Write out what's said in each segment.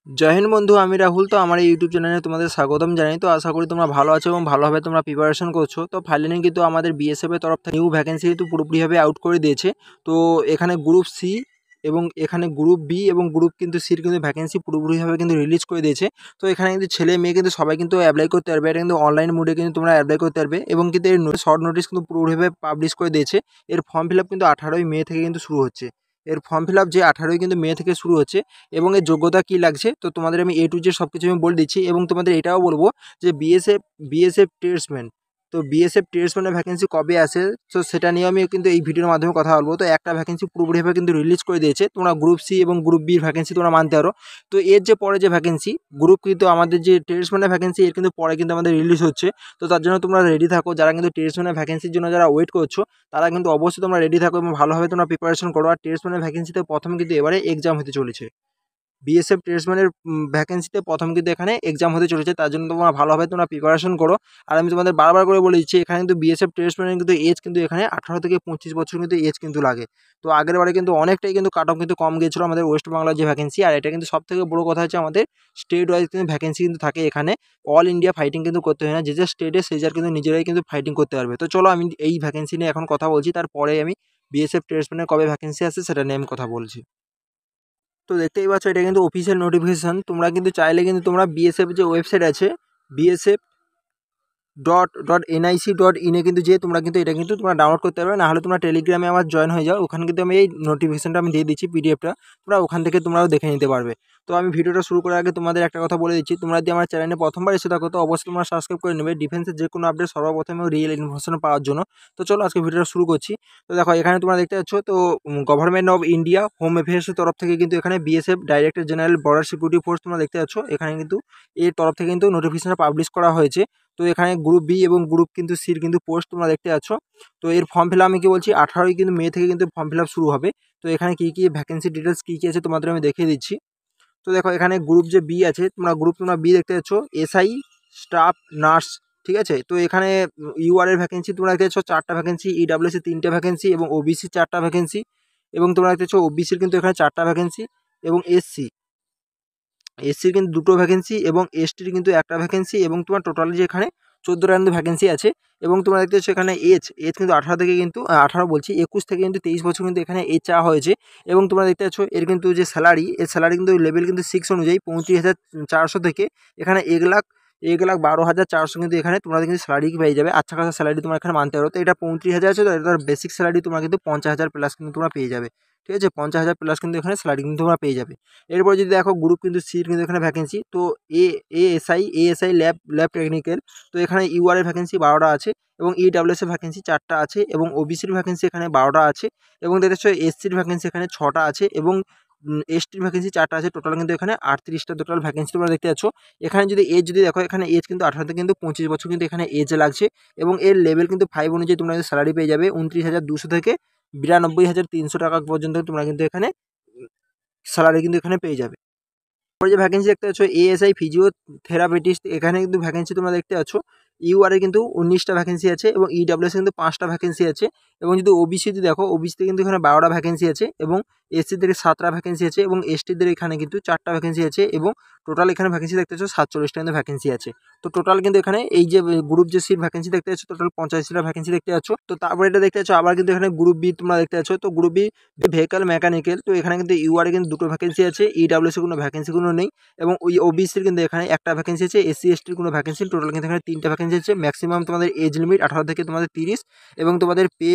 जय हिंद बंधु आमी राहुल। तो हमारे यूट्यूब चैनले तुम्हारे स्वागतम जानाई। तो आशा करी तुम्हारा भालो आछो एबं भालोभाबे तोमरा प्रिपारेशन करछो। तो फाइनाली किन्तु आमादेर बीएसएफ एर तरफ थेके निउ भैकेंसि किन्तु पुरोपुरिभाबे आउट करे दिएछे। तो एखाने ग्रुप सी এবং এখানে গ্রুপ বি এবং গ্রুপ কিন্তু সির কিন্তু ভ্যাকেন্সি পুরোপুরিভাবে কিন্তু রিলিজ করে দিয়েছে। তো এখানে কিন্তু ছেলে মেয়ে কিন্তু সবাই কিন্তু অ্যাপ্লাই করতে পারবে। এটা কিন্তু অনলাইন মোডে কিন্তু তোমরা অ্যাপ্লাই করতে পারবে এবং কিন্তু এর শর্ট নোটিস কিন্তু পুরোপুরিভাবে পাবলিশ করে দিয়েছে। এর ফর্ম ফিল আপ কিন্তু 18ই মে থেকে কিন্তু শুরু হচ্ছে। এর ফর্ম ফিল আপ যে 18ই কিন্তু মে থেকে শুরু হচ্ছে এবং এর যোগ্যতা কী লাগছে তো তোমাদের আমি A to Z সব কিছু আমি বলে দিচ্ছি এবং তোমাদের এটাও বলবো যে বিএসএফ ট্রেডসম্যান, তো বিএসএফ ট্রেডসম্যানের ভ্যাকেন্সি কবে আসে তো সেটা নিয়ে আমি কিন্তু এই ভিডিওর মাধ্যমে কথা বলবো। তো একটা ভ্যাকেন্সি পুরোপুরিভাবে কিন্তু রিলিজ করে দিয়েছে। তোমরা গ্রুপ সি এবং গ্রুপ বির ভ্যাকেন্সি তোমরা মানতে পারো। তো এর যে পরে যে ভ্যাকেন্সি গ্রুপ কিন্তু আমাদের যে ট্রেডসম্যানের ভ্যাকেন্সি এর কিন্তু পরে কিন্তু আমাদের রিলিজ হচ্ছে। তো তার জন্য তোমরা রেডি থাকো। যারা কিন্তু ট্রেডসম্যানের ভ্যাকেন্সির জন্য যারা ওয়েট করছো তারা কিন্তু অবশ্যই তোমরা রেডি থাকো এবং ভালোভাবে তোমরা প্রিপারেশন করো। আর ট্রেডসম্যানের ভ্যাকেন্সিতে প্রথম কিন্তু এবারে এক্সাম হতে চলেছে। বিএসএফ ট্রেডসম্যানের ভ্যাকেন্সিতে প্রথম কিন্তু এখানে এক্সাম হতে চলেছে। তার জন্য তোমরা ভালোভাবে তোমরা প্রিপারেশন করো। আর আমি তোমাদের বারবার করে বলে দিচ্ছি এখানে কিন্তু বিএসএফ ট্রেডসম্যানের কিন্তু এজ কিন্তু এখানে 18 থেকে 25 বছর কিন্তু এজ কিন্তু লাগে। তো আগের বারে কিন্তু অনেকটাই কিন্তু কাট অফ কিন্তু কম গিয়েছিল আমাদের ওয়েস্ট বাংলার যে ভ্যাকেন্সি। আর এটা কিন্তু সবথেকে বড় কথা হচ্ছে আমাদের স্টেট ওয়াইজ কিন্তু ভ্যাকেন্সি কিন্তু থাকে এখানে। অল ইন্ডিয়া ফাইটিং কিন্তু করতে হয় না, যে স্টেটে সেই যার কিন্তু নিজেরাই কিন্তু ফাইটিং করতে পারবে। তো চলো আমি এই ভ্যাকেন্সি নিয়ে এখন কথা বলছি, তারপরে আমি বিএসএফ ট্রেডসম্যানের কবে ভ্যাকেন্সি আসে সেটা নিয়ে আমি কথা বলছি। তো দেখতেই পাচ্ছ এটা কিন্তু অফিসিয়াল নোটিফিকেশন। তোমরা কিন্তু চাইলে কিন্তু তোমরা বিএসএফ যে ওয়েবসাইট আছে bsf.nic.in এ কিন্তু যেয়ে তোমরা কিন্তু এটা কিন্তু তোমরা ডাউনলোড করতে পারবে। না হলে তোমরা টেলিগ্রামে আমার জয়েন হয়ে যাও, ওখানে কিন্তু আমি এই নোটিফিকেশনটা আমি দিয়ে দিচ্ছি পিডিএফটা, তোমরা ওখান থেকে তোমরাও দেখে নিতে পারবে। তো আমি ভিডিওটা শুরু করার আগে তোমাদের একটা কথা বলে দিচ্ছি, তোমরা যদি আমার চ্যানেলে প্রথমবার এসে থাকো তো অবশ্যই তোমরা সাবস্ক্রাইব করে নেবে ডিফেন্সের যে কোনো আপডেট সর্বপ্রথমে রিয়েল ইনফরমেশন পাওয়ার জন্য। তো চলো আজকে ভিডিওটা শুরু করছি। তো দেখো এখানে তোমরা দেখতে পাচ্ছ তো গভর্নমেন্ট অফ ইন্ডিয়া হোম অ্যাফেয়ার্সের তরফ থেকে কিন্তু এখানে BSF director general border security force তোমরা দেখতে পাচ্ছ এখানে কিন্তু এর তরফ থেকে কিন্তু নোটিফিকেশনটা পাবলিশ করা হয়েছে। তো এখানে গ্রুপ বি এবং গ্রুপ কিন্তু সির কিন্তু পোস্ট তোমরা দেখতে পাচ্ছ। তো এর ফর্ম ফিল আপ আমি কি বলছি 18ই কিন্তু মে থেকে কিন্তু ফর্ম ফিল আপ শুরু হবে। তো এখানে কী কী ভ্যাকেন্সি ডিটেলস কী কী আছে তোমাদের আমি দেখিয়ে দিচ্ছি। তো দেখো এখানে গ্রুপ যে বি আছে তোমরা বি দেখতে পাচ্ছ এসআই স্টাফ নার্স, ঠিক আছে। তো এখানে ইউআর এর ভ্যাকেন্সি তোমরা দেখতে পাচ্ছ 4টা ভ্যাকেন্সি, ইডাব্লিউএস 3টে ভ্যাকেন্সি এবং ওবিসি 4টা ভ্যাকেন্সি এবং তোমরা দেখতে পাচ্ছ ওবিসির কিন্তু এখানে 4টা ভ্যাকেন্সি এবং এসসির কিন্তু 2টো ভ্যাকেন্সি এবং এসটির কিন্তু 1টা ভ্যাকেন্সি এবং তোমার টোটালি যে এখানে 14টা কিন্তু ভ্যাকেন্সি আছে। এবং তোমরা দেখতে পাচ্ছ এখানে এজ কিন্তু 18 থেকে কিন্তু 21 থেকে কিন্তু 23 বছর কিন্তু এখানে এজ চাওয়া হয়েছে। এবং তোমরা দেখতে পাচ্ছ এর কিন্তু যে স্যালারি কিন্তু লেভেল কিন্তু 6 অনুযায়ী 35,400 থেকে এখানে 1,12,400 কিন্তু এখানে তোমরা কিন্তু স্যালারি পেয়ে যাবে। আচ্ছা খাসা স্যালারি তোমরা এখানে মানতে পারো। তো এটা 35,000 আছে, তো এটার বেসিক স্যালারি তোমরা কিন্তু 50,000 প্লাস কিন্তু তোমরা পেয়ে যাবে, ঠিক আছে। 50,000 প্লাস কিন্তু এখানে স্যালারি কিন্তু তোমরা পেয়ে যাবে। এরপর যদি দেখো গ্রুপ কিন্তু সির কিন্তু এখানে ভ্যাকেন্সি তো এএসআই ল্যাব টেকনিক্যাল, তো এখানে ইউআর এর ভ্যাকেন্সি 12টা আছে এবং ইডাব্লিউএস এর ভ্যাকেন্সি 4টা আছে এবং ওবিসির ভ্যাকেন্সি এখানে 12টা আছে এবং দেখছো এসসির ভ্যাকেন্সি এখানে 6টা আছে এবং এসটির ভ্যাকেন্সি 4টা আছে। টোটাল কিন্তু এখানে 38টা টোটাল ভ্যাকেন্সি তোমরা দেখতে পাচ্ছ। এখানে যদি এজ যদি দেখো এখানে এজ কিন্তু 18 থেকে কিন্তু 25 বছর কিন্তু এখানে এজ লাগছে এবং এর লেভেল কিন্তু 5 অনুযায়ী তোমরা স্যালারি পেয়ে যাবে 29,200 থেকে 92,300 টাকা পর্যন্ত তোমরা কিন্তু এখানে স্যালারি কিন্তু এখানে পেয়ে যাবে। তারপরে যে ভ্যাকেন্সি দেখতে পাচ্ছ এএসআই ফিজিওথেরাপিস্ট, এখানে কিন্তু ভ্যাকেন্সি তোমরা দেখতে পাচ্ছ ইউআরে কিন্তু 19টা ভ্যাকেন্সি আছে এবং ইডাব্লিউএস কিন্তু 5টা ভ্যাকেন্সি আছে এবং যদি ওবিসিতে দেখো ওবিসিতে কিন্তু এখানে 12টা ভ্যাকেন্সি আছে এবং এসসিদের 7টা ভ্যাকেন্সি আছে এবং এসটিদের এখানে কিন্তু 4টা ভ্যাকেন্সি আছে এবং টোটাল এখানে ভ্যাকেন্সি দেখতে পাচ্ছ 47টা কিন্তু ভ্যাকেন্সি আছে। তো টোটাল কিন্তু এখানে এই যে গ্রুপ যে সিট ভ্যাকেন্সি দেখতে পাচ্ছ টোটাল 85টা ভ্যাকেন্সি দেখতে পাচ্ছ। তো তারপরে এটা দেখতে পাচ্ছ আবার কিন্তু এখানে গ্রুপ বি তোমরা দেখতে পাচ্ছ। তো গ্রুপ বি ভেহিক্যাল মেকানিক্যাল, তো এখানে কিন্তু ইউআরে কিন্তু 2টো ভ্যাকেন্সি আছে, ইডাব্লিউএস কোনো ভ্যাকেন্সি কোনো নেই এবং ওই ওবিসির কিন্তু এখানে 1টা ভ্যাকেন্সি আছে, এসসি এসটির কোনো ভ্যাকেন্সি, টোটাল কিন্তু এখানে 3টা ভ্যাকেন্সি আছে। ম্যাক্সিমাম তোমাদের এজ লিমিট 18 থেকে তোমাদের 30 এবং তোমাদের পে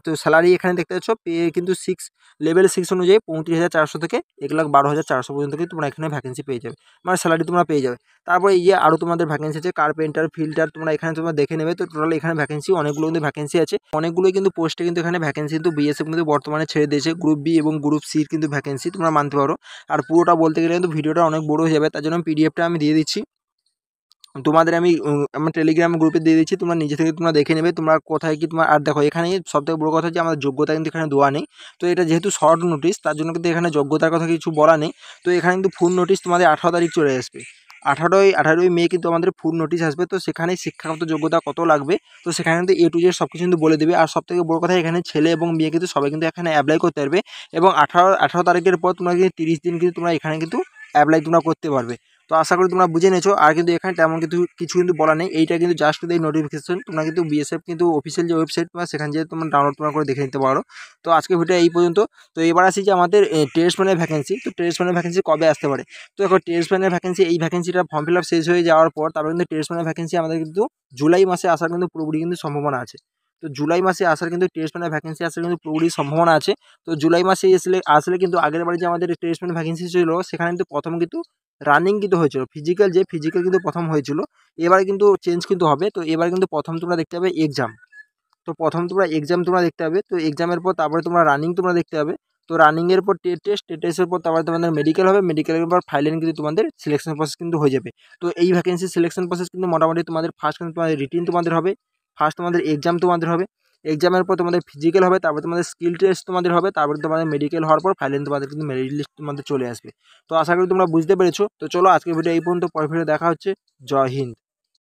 তো স্যালারি এখানে দেখতে পাচ্ছ পে কিন্তু লেভেল 6 অনুযায়ী 35,400 থেকে 1,12,400 পর্যন্ত কিন্তু তোমরা এখানে ভ্যাকেন্সি পেয়ে যাবে, মানে স্যালারি তোমরা পেয়ে যাবে। তারপরে এই যে আরও তোমাদের ভ্যাকেন্সি আছে কার্পেন্টার ফিল্টার, তোমরা এখানে তোমরা দেখে নেবে। তো টোটাল এখানে ভ্যাকেন্সি অনেকগুলো কিন্তু ভ্যাকেন্সি আছে, অনেকগুলোই কিন্তু পোস্টে কিন্তু এখানে ভ্যাকেন্সি কিন্তু বিএসএফ কিন্তু বর্তমানে ছেড়ে দিয়েছে। গ্রুপ বি এবং গ্রুপ সির কিন্তু ভ্যাকেন্সি তোমরা মানতে পারো। আর পুরোটা বলতে গেলে কিন্তু ভিডিওটা অনেক বড় হয়ে যাবে, তার জন্য পিডিএফটা আমি দিয়ে দিচ্ছি তোমাদের। আমি আমার টেলিগ্রাম গ্রুপে দিয়ে দিচ্ছি, তোমরা নিজে থেকে তোমরা দেখে নেবে তোমরা কোথায় কি তোমার। আর দেখো এখানে সবথেকে বড় কথা যে আমাদের যোগ্যতা কিন্তু এখানে দেওয়া নেই। তো এটা যেহেতু শর্ট নোটিশ তার জন্য কিন্তু এখানে যোগ্যতার কথা কিছু বলা নেই। তো এখানে কিন্তু ফুল নোটিশ তোমাদের 18 তারিখ চলে আসবে, 18ই মে কিন্তু আমাদের ফুল নোটিশ আসবে। তো সেখানে শিক্ষাগত যোগ্যতা কত লাগবে তো সেখানে কিন্তু A to Z সব কিছু কিন্তু বলে দেবে। আর সবথেকে বড় কথা এখানে ছেলে এবং মেয়ে কিন্তু সবাই কিন্তু এখানে অ্যাপ্লাই করতে পারবে এবং 18 তারিখের পর তোমরা কিন্তু 30 দিন কিন্তু তোমরা এখানে কিন্তু অ্যাপ্লাই তোমরা করতে পারবে। তো আশা করি তোমরা বুঝে নিয়েছো। আর কিন্তু এখানে তেমন কিছু কিন্তু বলা নেই, এইটা কিন্তু জাস্ট এই নোটিফিকেশন। তোমরা কিন্তু বিএসএফ কিন্তু অফিসিয়াল যে ওয়েবসাইট তোমরা সেখানে যেয়ে তোমরা ডাউনলোড তোমরা করে দেখে নিতে পারো। তো আজকে ভিডিও এই পর্যন্ত। তো এবার আসি যে আমাদের ট্রেডসম্যানের ভ্যাকেন্সি। তো ট্রেডসম্যানের ভ্যাকেন্সি কবে আসতে পারে? তো এখন ট্রেডসম্যানের ভ্যাকেন্সি, এই ভ্যাকেন্সিটা ফর্ম ফিল আপ শেষ হয়ে যাওয়ার পর তারপরে কিন্তু ট্রেডসম্যানের ভ্যাকেন্সি আমাদের কিন্তু জুলাই মাসে আসার কিন্তু পুরোপুরি কিন্তু সম্ভাবনা আছে। তো জুলাই মাসে আসার কিন্তু ট্রেডসম্যানের ভ্যাকেন্সি আসার কিন্তু পুরোপুরি সম্ভাবনা আছে। তো জুলাই মাসে আসলে কিন্তু আগের বারে যে আমাদের ট্রেডসম্যান ভ্যাকেন্সি ছিল সেখানে কিন্তু প্রথম কিন্তু রানিং কিন্তু হয়েছিল, ফিজিক্যাল কিন্তু প্রথম হয়েছিল। এবারে কিন্তু চেঞ্জ কিন্তু হবে। তো এবারে কিন্তু প্রথম তোমরা দেখতে পাবে এক্সাম। তো প্রথম তোমরা এক্সাম তোমরা দেখতে পাবে। তো এক্সামের পর তারপরে তোমরা রানিং তোমরা দেখতে পাবে। তো রানিংয়ের পর টেস্টের পর তারপরে তোমাদের মেডিকেল হবে, মেডিকেলের পর ফাইনাল কিন্তু তোমাদের সিলেকশন প্রসেস কিন্তু হয়ে যাবে। তো এই ভ্যাকেন্সি সিলেকশন প্রসেস কিন্তু মোটামুটি তোমাদের ফার্স্ট কিন্তু তোমাদের রিটিন তোমাদের হবে, ফার্স্ট তোমাদের এক্সাম তোমাদের হবে, এক্সামের পর তোমাদের ফিজিক্যাল হবে, তারপর তোমাদের স্কিল টেস্ট তোমাদের হবে, তারপরে তোমাদের মেডিকেল হওয়ার পর ফাইনাল তোমাদের কিন্তু মেরিট লিস্ট তোমাদের চলে আসবে। তো আশা করি তোমরা বুঝতে পেরেছো। তো চলো আজকের ভিডিও এই পর্যন্ত, পরের ভিডিও দেখা হচ্ছে। জয় হিন্দ।